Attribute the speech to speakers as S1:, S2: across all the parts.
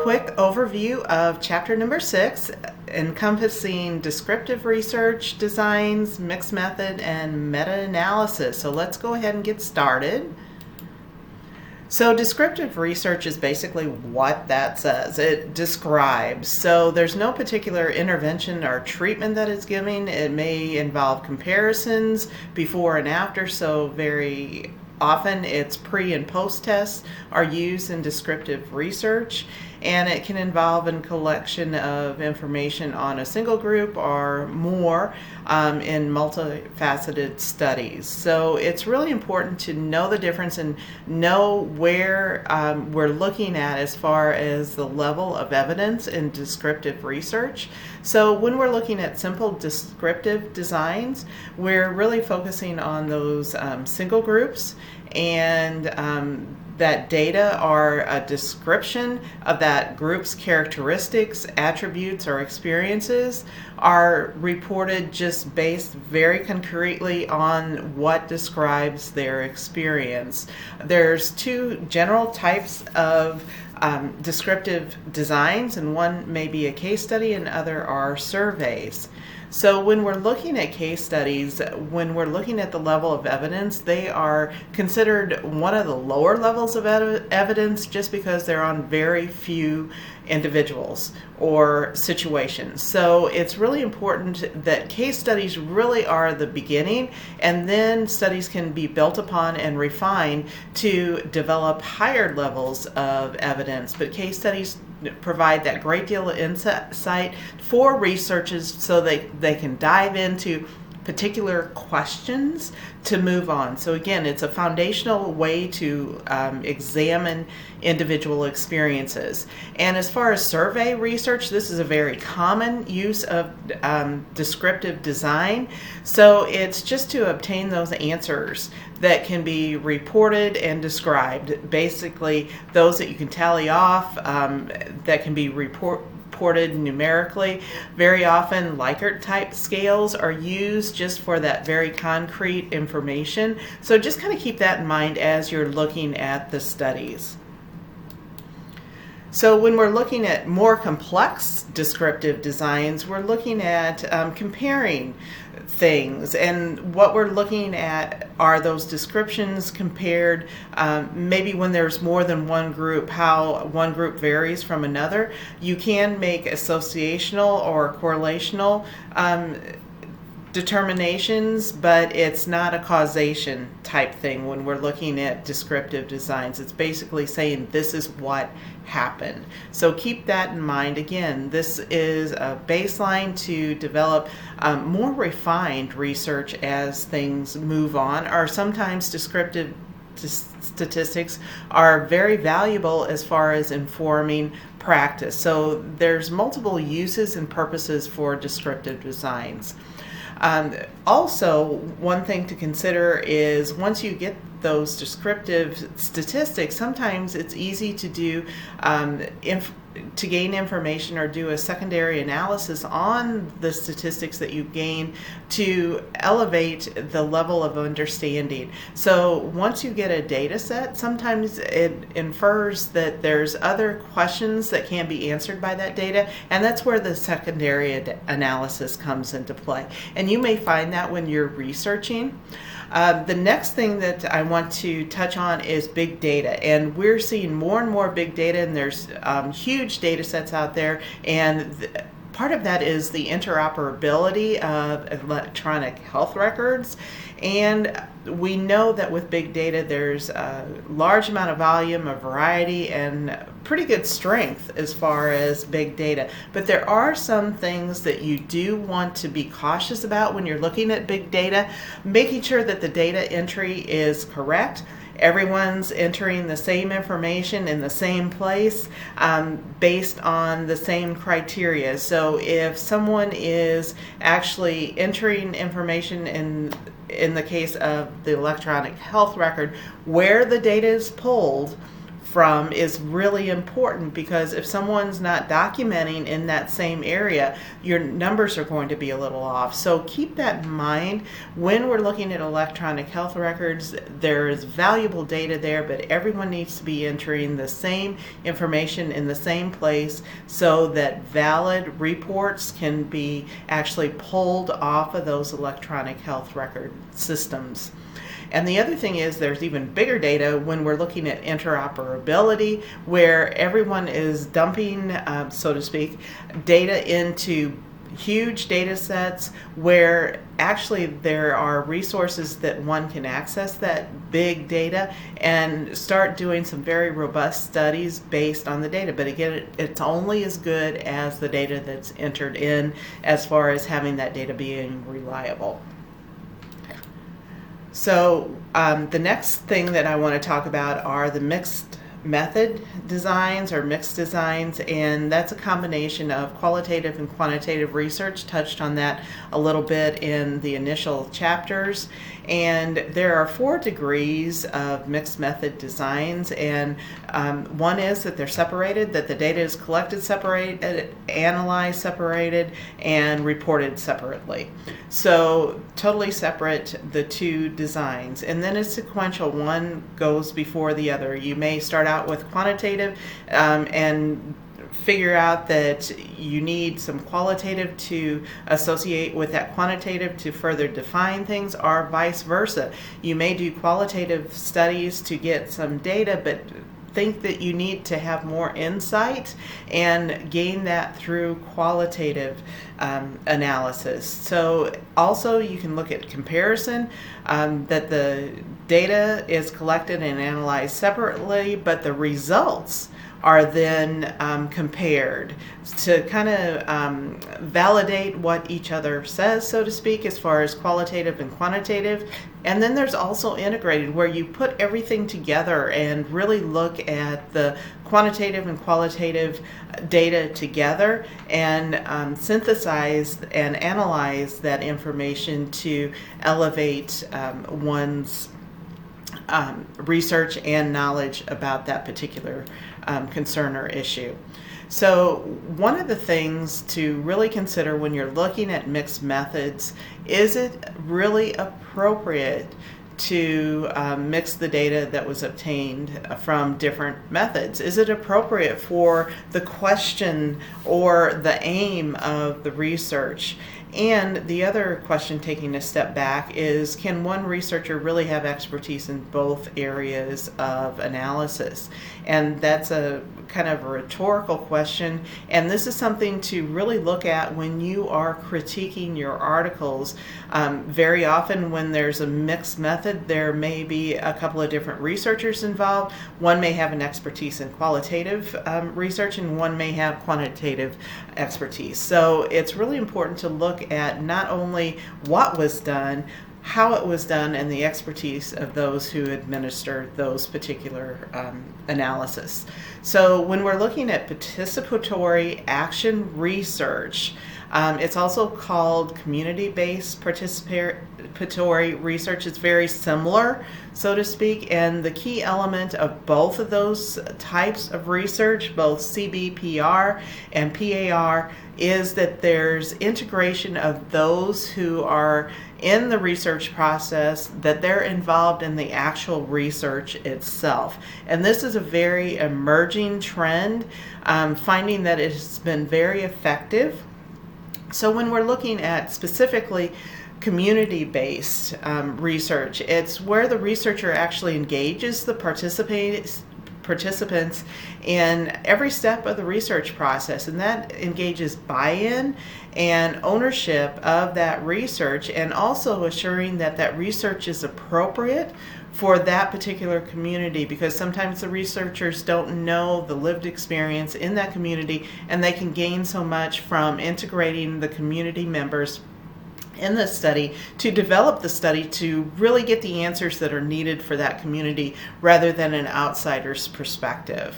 S1: quick overview of chapter number 6, encompassing descriptive research, designs, mixed method, and meta-analysis. So let's go ahead and get started. So descriptive research is basically what that says. It describes. So there's no particular intervention or treatment that it's giving. It may involve comparisons before and after, so very often it's pre and post tests are used in descriptive research, and it can involve a collection of information on a single group or more in multifaceted studies. So it's really important to know the difference and know where we're looking at as far as the level of evidence in descriptive research. So when we're looking at simple descriptive designs, we're really focusing on those single groups, and that data are a description of that group's characteristics, attributes, or experiences are reported just based very concretely on what describes their experience. There's two general types of descriptive designs, and one may be a case study and other are surveys. So when we're looking at case studies, when we're looking at the level of evidence, they are considered one of the lower levels of evidence just because they're on very few individuals or situations. So it's really important that case studies really are the beginning, and then studies can be built upon and refined to develop higher levels of evidence. But case studies provide that great deal of insight for researchers so they can dive into particular questions to move on. So again, it's a foundational way to examine individual experiences. And as far as survey research, this is a very common use of descriptive design. So it's just to obtain those answers that can be reported and described. Basically, those that you can tally off, that can be reported numerically. Very often Likert type scales are used just for that very concrete information. So just kind of keep that in mind as you're looking at the studies. So when we're looking at more complex descriptive designs, we're looking at comparing things, and what we're looking at are those descriptions compared maybe when there's more than one group, how one group varies from another. You can make associational or correlational determinations, but it's not a causation type thing when we're looking at descriptive designs. It's basically saying this is what happened. So keep that in mind. Again, this is a baseline to develop more refined research as things move on, or sometimes descriptive statistics are very valuable as far as informing practice. So there's multiple uses and purposes for descriptive designs. Also, one thing to consider is once you get those descriptive statistics, sometimes it's easy to do to gain information or do a secondary analysis on the statistics that you gain to elevate the level of understanding. So once you get a data set, sometimes it infers that there's other questions that can be answered by that data, and that's where the secondary analysis comes into play. And you may find that when you're researching. The next thing that I want to touch on is big data, and we're seeing more and more big data, and there's huge data sets out there, and part of that is the interoperability of electronic health records. And we know that with big data there's a large amount of volume, a variety, and pretty good strength as far as big data. But there are some things that you do want to be cautious about when you're looking at big data, making sure that the data entry is correct. Everyone's entering the same information in the same place based on the same criteria. So if someone is actually entering information in the case of the electronic health record where the data is pulled from is really important, because if someone's not documenting in that same area, your numbers are going to be a little off. So keep that in mind when we're looking at electronic health records. There is valuable data there, but everyone needs to be entering the same information in the same place so that valid reports can be actually pulled off of those electronic health record systems. And the other thing is, there's even bigger data when we're looking at interoperability, where everyone is dumping, so to speak, data into huge data sets where actually there are resources that one can access that big data and start doing some very robust studies based on the data. But again, it's only as good as the data that's entered in, as far as having that data being reliable. So the next thing that I want to talk about are the mixed method designs, or mixed designs, and that's a combination of qualitative and quantitative research. Touched on that a little bit in the initial chapters. And there are 4 degrees of mixed method designs, and one is that they're separated, that the data is collected separated, analyzed separated, and reported separately. So totally separate, the 2 designs. And then it's sequential. One goes before the other. You may start out with quantitative and figure out that you need some qualitative to associate with that quantitative to further define things, or vice versa. You may do qualitative studies to get some data, but think that you need to have more insight and gain that through qualitative analysis. So also you can look at comparison, that the data is collected and analyzed separately, but the results are then compared to kind of validate what each other says, so to speak, as far as qualitative and quantitative. And then there's also integrated, where you put everything together and really look at the quantitative and qualitative data together and synthesize and analyze that information to elevate one's research and knowledge about that particular concern or issue. So one of the things to really consider when you're looking at mixed methods, is it really appropriate to mix the data that was obtained from different methods? Is it appropriate for the question or the aim of the research? And the other question, taking a step back, is can one researcher really have expertise in both areas of analysis? And that's a kind of a rhetorical question, and this is something to really look at when you are critiquing your articles. Very often when there's a mixed method, there may be a couple of different researchers involved. One may have an expertise in qualitative research, and one may have quantitative expertise. So it's really important to look at not only what was done, how it was done, and the expertise of those who administer those particular analysis. So when we're looking at participatory action research, it's also called community-based participatory research. It's very similar, so to speak, and the key element of both of those types of research, both CBPR and PAR, is that there's integration of those who are in the research process, that they're involved in the actual research itself. And this is a very emerging trend, finding that it's been very effective. So when we're looking at specifically community-based research, it's where the researcher actually engages the participants in every step of the research process, and that engages buy-in and ownership of that research, and also assuring that that research is appropriate for that particular community, because sometimes the researchers don't know the lived experience in that community, and they can gain so much from integrating the community members in the study to develop the study to really get the answers that are needed for that community, rather than an outsider's perspective.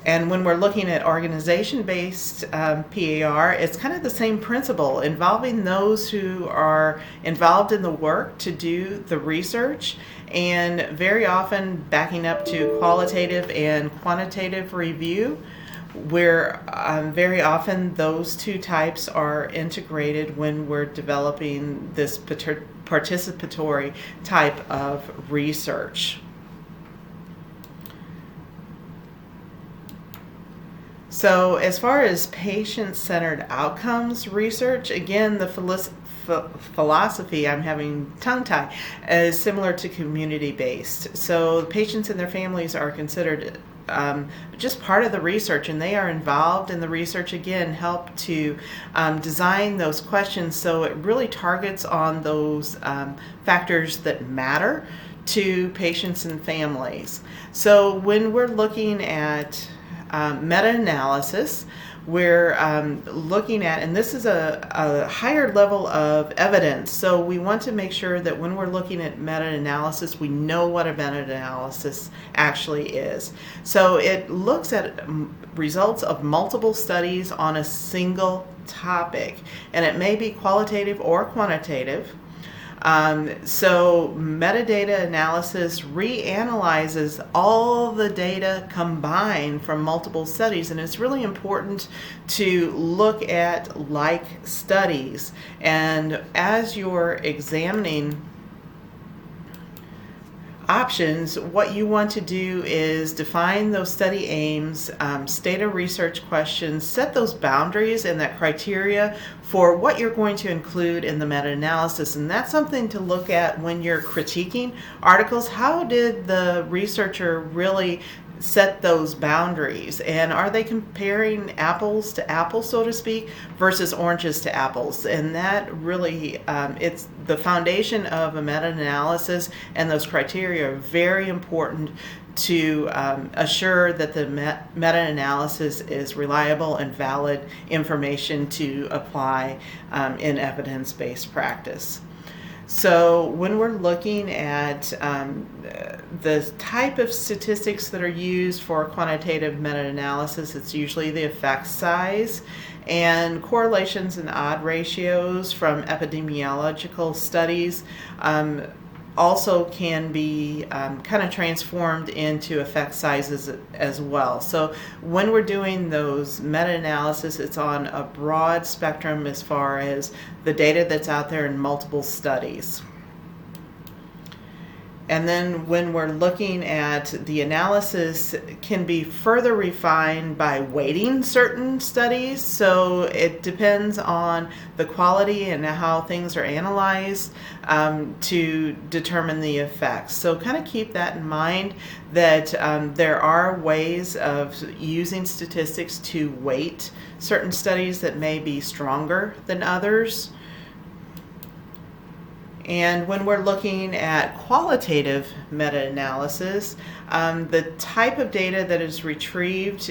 S1: And when we're looking at organization-based PAR, it's kind of the same principle, involving those who are involved in the work to do the research, and very often backing up to qualitative and quantitative review, where very often those two types are integrated when we're developing this participatory type of research. So as far as patient-centered outcomes research, again, the philosophy, I'm having tongue-tie, is similar to community-based. So patients and their families are considered just part of the research, and they are involved in the research, again, help to design those questions so it really targets on those factors that matter to patients and families. So when we're looking at meta-analysis, we're looking at, and this is a higher level of evidence, so we want to make sure that when we're looking at meta-analysis, we know what a meta-analysis actually is. So it looks at results of multiple studies on a single topic, and it may be qualitative or quantitative. So metadata analysis reanalyzes all the data combined from multiple studies, and it's really important to look at like studies. And as you're examining options, what you want to do is define those study aims, state a research question, set those boundaries and that criteria for what you're going to include in the meta-analysis. And that's something to look at when you're critiquing articles. How did the researcher really set those boundaries, and are they comparing apples to apples, so to speak, versus oranges to apples? And that really, it's the foundation of a meta-analysis, and those criteria are very important to assure that the meta-analysis is reliable and valid information to apply in evidence-based practice. So when we're looking at the type of statistics that are used for quantitative meta-analysis, it's usually the effect size and correlations and odd ratios from epidemiological studies. Also can be kind of transformed into effect sizes as well. So when we're doing those meta-analysis, it's on a broad spectrum as far as the data that's out there in multiple studies. And then when we're looking at the analysis, can be further refined by weighting certain studies. So it depends on the quality and how things are analyzed to determine the effects. So kind of keep that in mind, that there are ways of using statistics to weight certain studies that may be stronger than others. And when we're looking at qualitative meta-analysis, the type of data that is retrieved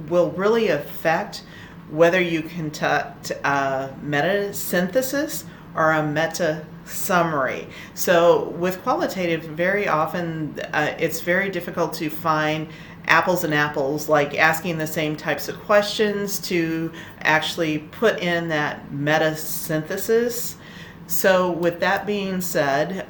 S1: will really affect whether you conduct a meta-synthesis or a meta-summary. So with qualitative, very often it's very difficult to find apples and apples, like asking the same types of questions to actually put in that meta-synthesis. So with that being said,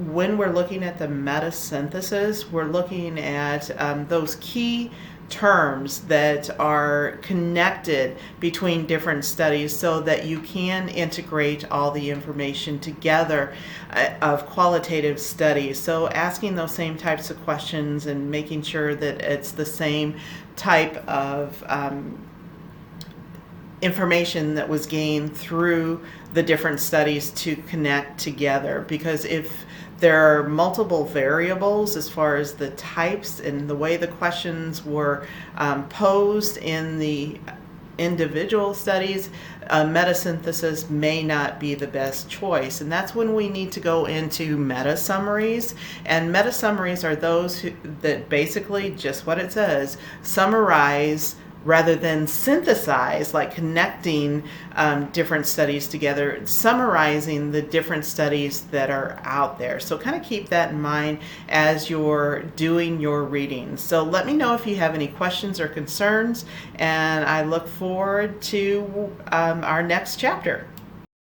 S1: when we're looking at the meta-synthesis, we're looking at those key terms that are connected between different studies so that you can integrate all the information together of qualitative studies. So asking those same types of questions and making sure that it's the same type of information that was gained through the different studies to connect together. Because if there are multiple variables as far as the types and the way the questions were posed in the individual studies, meta-synthesis may not be the best choice. And that's when we need to go into meta-summaries. And meta-summaries are those that basically, just what it says, summarize rather than synthesize, like connecting different studies together, summarizing the different studies that are out there. So kind of keep that in mind as you're doing your reading. So let me know if you have any questions or concerns, and I look forward to our next chapter.